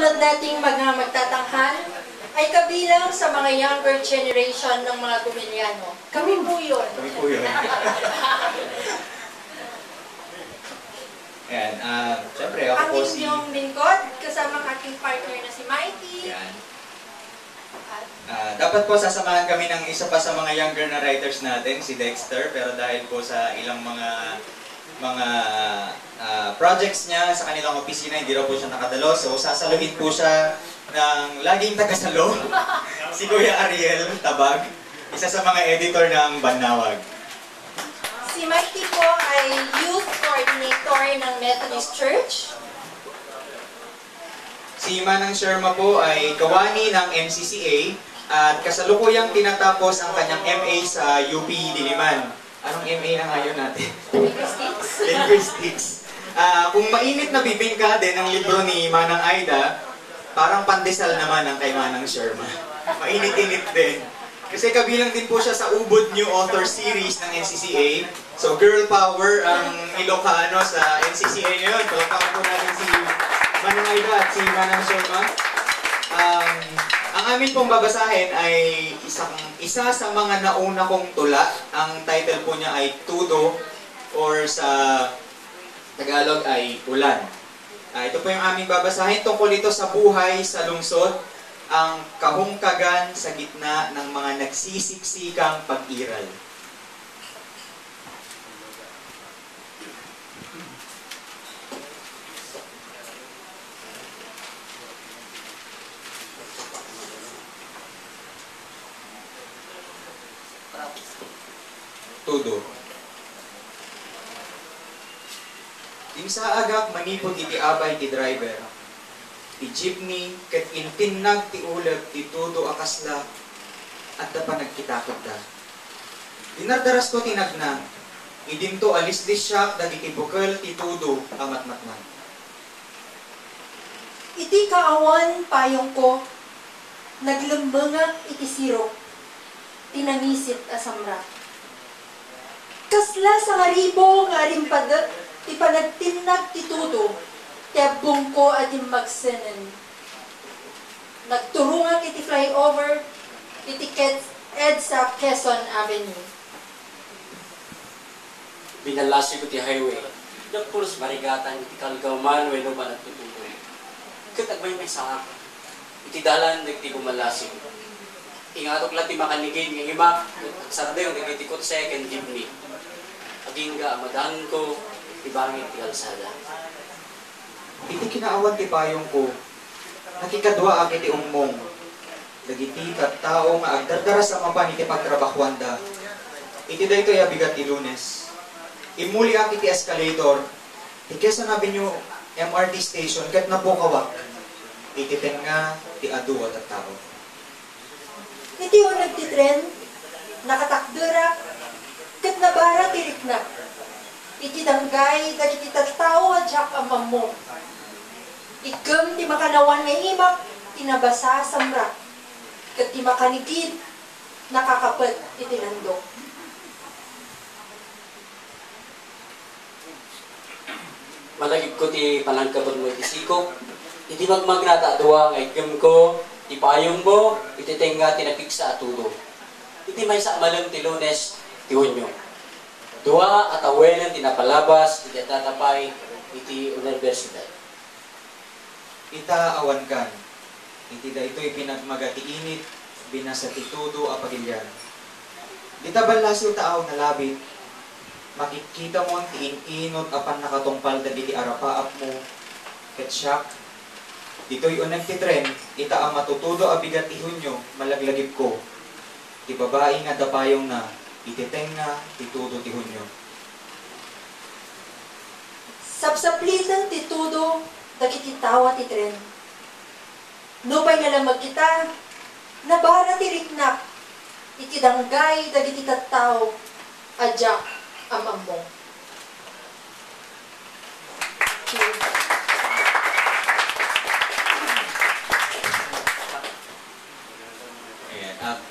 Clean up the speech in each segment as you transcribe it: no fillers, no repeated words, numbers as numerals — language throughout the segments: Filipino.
katulad nating mga magtatanghal ay kabilang sa mga younger generation ng mga Gumiliano. Kami po yun. Kami po yun. Ayan, syempre ako po si... Ang inyong lingkod, kasama ang aking partner na si Mikey. Ayan. Dapat po sasamahan kami ng isa pa sa mga younger na writers natin, si Dexter, pero dahil po sa ilang mga projects niya sa kanilang opisina, hindi raw po siya nakadalo. So, sasaluhin po siya ng laging tagasalo, si Kuya Ariel Tabag, isa sa mga editor ng Banawag. Si Mikey po ay youth coordinator ng Methodist Church. Si Manang Sherma po ay kawani ng MCCA at kasalukuyang tinatapos ang kanyang MA sa UP Diliman. Anong MA na ngayon natin? Linguistics. Linguistics. Kung mainit na bibingka din ang libro ni Manang Aida, parang pandesal naman ang kay Manang Sherma. Mainit-init din. Kasi kabilang din po siya sa Ubod New Author Series ng NCCA. So, girl power ang Ilocano sa NCCA ngayon. Palakpakan po natin si Manang Aida at si Manang Sherma. Ang amin pong babasahin ay isa sa mga nauna kong tula. Ang title po niya ay Tudo or sa Tagalog ay Ulan. Ito po yung aming babasahin tungkol ito sa buhay sa lungsod, ang kahungkagan sa gitna ng mga nagsisiksikang pag-iral. Tudo. Sa agap manipod iti abay ti driver. Ti jeepney ket intinnag ti ulag ti tudo akasla at da pa nagkitakot da. Dinardaras ko tinagna. Idinto alis di siya dagiti bukal ti tudo amat-matman. Iti kaawan payong ko, naglembengak iti sirok, tinangisit asamra. Kasla sa ngaribo nga rimpadat, ipanagtinag ti tudo, tiyabong ko at magsenan. Nagturungan iti flyover, iti EDSA Quezon Avenue. Binalasi ko ti highway. Nagpulos marigatan iti kalgawman, weno ba nagtutuloy. Katagbay may saak. Iti dalan, nagti kumalasi. Ingatok lang ti makanigin, ng iba, sarade yung nagtitikot second jeepney. Aging ga, madahan ko, ibangit ti kalsada. Iti kinaawan ti payong ko, nakikadwa ang iti umong. Dagiti kat tao nga agdardara sa mapan iti pagtrabakwanda. Iti dayto yabigat ti Lunes. Imuli ang iti escalator, ti Quezon Avenue MRT station, kat na po kawak. Iti tenga ti adu at tao. Iti unag ti tren, nakatakdura, kat nabara ti rikna. Iti danggay, dagiti tattao at jak amam mo. Ikam ti makanawan nga imak, tinabasa samra. Kat ti makanigid, nakakapet iti landok. Malagib ko ti palangkabot mo iti sikop. Iti magmagnata duwa nga igam ko, ti payong mo, iti tenga tinapiksa at tudo. Iti may sa malam ti Lunes, ti Hunyo. Dua at awenan tinapalabas, iti tatapay, iti universidad. Ita awan kan. Iti da ito'y pinagmagati init, binasa ti tudo apagilyan. Dita balasi taaw na labit, makikita mo ang tiin-inot apan nakatungpal dagiti arapaap mo, ket siyak. Dito'y unag ti tren, ita ang matutudo abigat ti Hunyo, malaglagip ko. Ti babae nga dapayong na, ititeng na, titudo ti Hunyo. Sapsaplitan ti tudo, dagiti tawa ti tren. Nupay nga lamag kita, nabara ti riknak, iti danggay, dagiti tattao, adyak amam mo.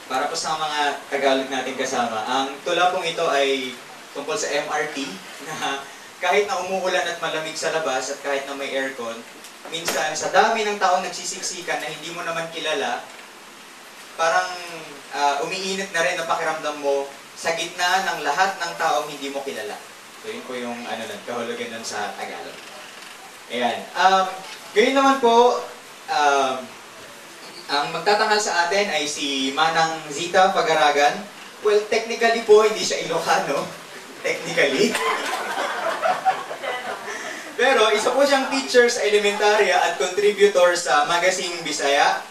Para po sa mga Tagalog natin kasama, ang tula pong ito ay tungkol sa MRT na kahit na umuulan at malamig sa labas at kahit na may aircon, minsan sa dami ng taong nagsisiksikan na hindi mo naman kilala, parang umiinit na rin ang pakiramdam mo sa gitna ng lahat ng taong hindi mo kilala. So yun po yung kahulugan nun sa Tagalog. Ayan. Ngayon naman po, ang magtatanghal sa atin ay si Manang Zita Pagaragan. Well, technically po, hindi siya Ilocano. Technically. Pero isa po siyang teacher sa elementarya at contributor sa Magazine Bisaya.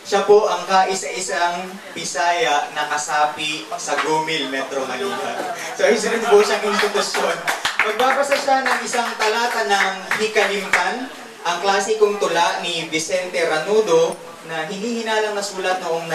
Siya po ang kaisa-isang Bisaya na kasapi sa Gumil, Metro Manila. So, isunod po siyang institusyon. Magbabasa siya ng isang talata ng Hikalimtan, ang klasikong tula ni Vicente Ranudo na hinihinalang nasulat noong